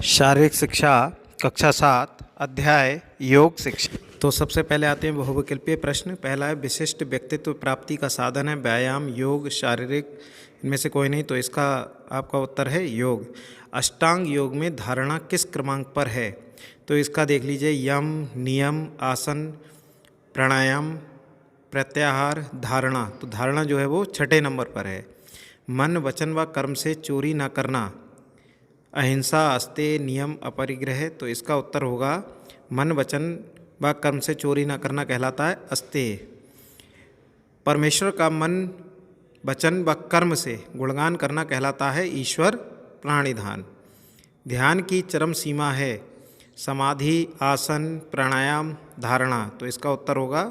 शारीरिक शिक्षा कक्षा 7 अध्याय योग शिक्षा। तो सबसे पहले आते हैं बहुविकल्पीय प्रश्न। पहला है विशिष्ट व्यक्तित्व प्राप्ति का साधन है व्यायाम, योग, शारीरिक, इनमें से कोई नहीं, तो इसका आपका उत्तर है योग। अष्टांग योग में धारणा किस क्रमांक पर है? तो इसका देख लीजिए, यम, नियम, आसन, प्राणायाम, प्रत्याहार, धारणा। तो धारणा जो है वो 6ठे नंबर पर है। मन, वचन व कर्म से चोरी न करना, अहिंसा, अस्तेय, नियम, अपरिग्रह। तो इसका उत्तर होगा मन, वचन व कर्म से चोरी न करना कहलाता है अस्तेय। परमेश्वर का मन, वचन व कर्म से गुणगान करना कहलाता है ईश्वर प्राणिधान। ध्यान की चरम सीमा है समाधि, आसन, प्राणायाम, धारणा। तो इसका उत्तर होगा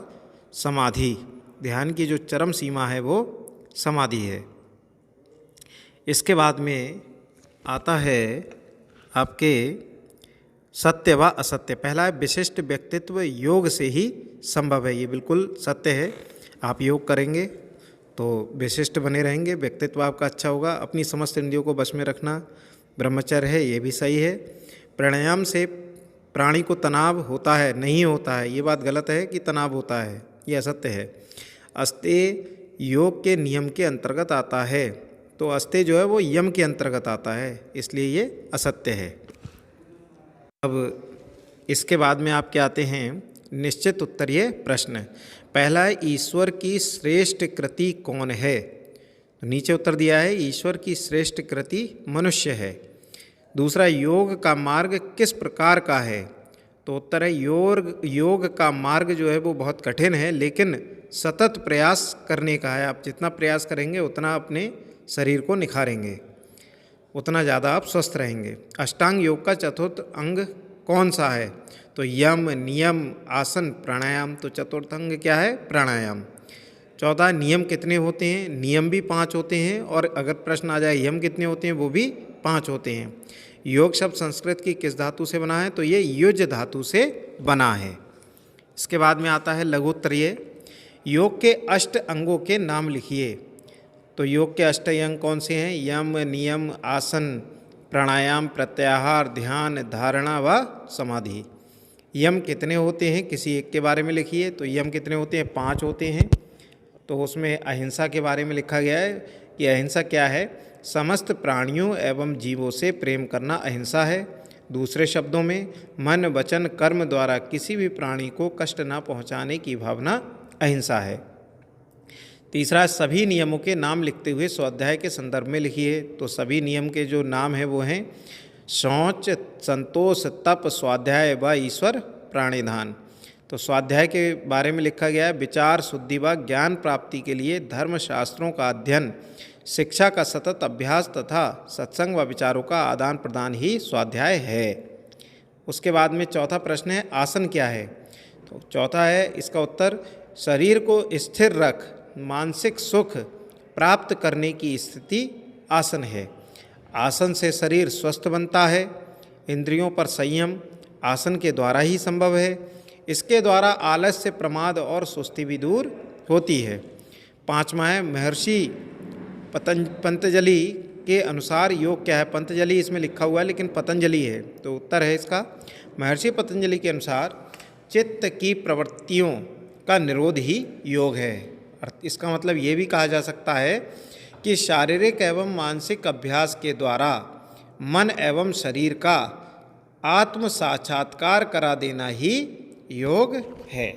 समाधि। ध्यान की जो चरम सीमा है वो समाधि है। इसके बाद में आता है आपके सत्य व असत्य। पहला है विशिष्ट व्यक्तित्व योग से ही संभव है। ये बिल्कुल सत्य है। आप योग करेंगे तो विशिष्ट बने रहेंगे, व्यक्तित्व आपका अच्छा होगा। अपनी समस्त इंद्रियों को वश में रखना ब्रह्मचर्य है, ये भी सही है। प्राणायाम से प्राणी को तनाव होता है, नहीं होता है, ये बात गलत है कि तनाव होता है, ये असत्य है। अस्तेय योग के नियम के अंतर्गत आता है, तो अस्तेय जो है वो यम के अंतर्गत आता है, इसलिए ये असत्य है। अब इसके बाद में आपके आते हैं निश्चित उत्तरीय प्रश्न। पहला है ईश्वर की श्रेष्ठ कृति कौन है? तो नीचे उत्तर दिया है ईश्वर की श्रेष्ठ कृति मनुष्य है। दूसरा, योग का मार्ग किस प्रकार का है? तो उत्तर है योग का मार्ग जो है वो बहुत कठिन है, लेकिन सतत प्रयास करने का है। आप जितना प्रयास करेंगे उतना अपने शरीर को निखारेंगे, उतना ज़्यादा आप स्वस्थ रहेंगे। अष्टांग योग का चतुर्थ अंग कौन सा है? तो यम, नियम, आसन, प्राणायाम। तो चतुर्थ अंग क्या है? प्राणायाम। चौथा, नियम कितने होते हैं? नियम भी 5 होते हैं, और अगर प्रश्न आ जाए यम कितने होते हैं, वो भी 5 होते हैं। योग शब्द संस्कृत की किस धातु से बना है? तो ये युज धातु से बना है। इसके बाद में आता है लघुत्तरीय। योग के अष्ट अंगों के नाम लिखिए। तो योग के अष्ट अंग कौन से हैं? यम, नियम, आसन, प्राणायाम, प्रत्याहार, ध्यान, धारणा व समाधि। यम कितने होते हैं? किसी एक के बारे में लिखिए। तो यम कितने होते हैं? 5 होते हैं। तो उसमें अहिंसा के बारे में लिखा गया है कि अहिंसा क्या है? समस्त प्राणियों एवं जीवों से प्रेम करना अहिंसा है। दूसरे शब्दों में मन, वचन, कर्म द्वारा किसी भी प्राणी को कष्ट न पहुंचाने की भावना अहिंसा है। तीसरा, सभी नियमों के नाम लिखते हुए स्वाध्याय के संदर्भ में लिखिए। तो सभी नियम के जो नाम हैं वो हैं शौच, संतोष, तप, स्वाध्याय व ईश्वर प्राणिधान। तो स्वाध्याय के बारे में लिखा गया है विचार शुद्धि व ज्ञान प्राप्ति के लिए धर्मशास्त्रों का अध्ययन, शिक्षा का सतत अभ्यास तथा सत्संग व विचारों का आदान प्रदान ही स्वाध्याय है। उसके बाद में चौथा प्रश्न है आसन क्या है? तो चौथा है इसका उत्तर शरीर को स्थिर रख मानसिक सुख प्राप्त करने की स्थिति आसन है। आसन से शरीर स्वस्थ बनता है। इंद्रियों पर संयम आसन के द्वारा ही संभव है। इसके द्वारा आलस्य, प्रमाद और सुस्ती भी दूर होती है। पांचवा है महर्षि पतंजलि के अनुसार योग क्या है? पतंजलि इसमें लिखा हुआ है लेकिन पतंजलि है, तो उत्तर है इसका महर्षि पतंजलि के अनुसार चित्त की प्रवृत्तियों का निरोध ही योग है। इसका मतलब ये भी कहा जा सकता है कि शारीरिक एवं मानसिक अभ्यास के द्वारा मन एवं शरीर का आत्म साक्षात्कार करा देना ही योग है।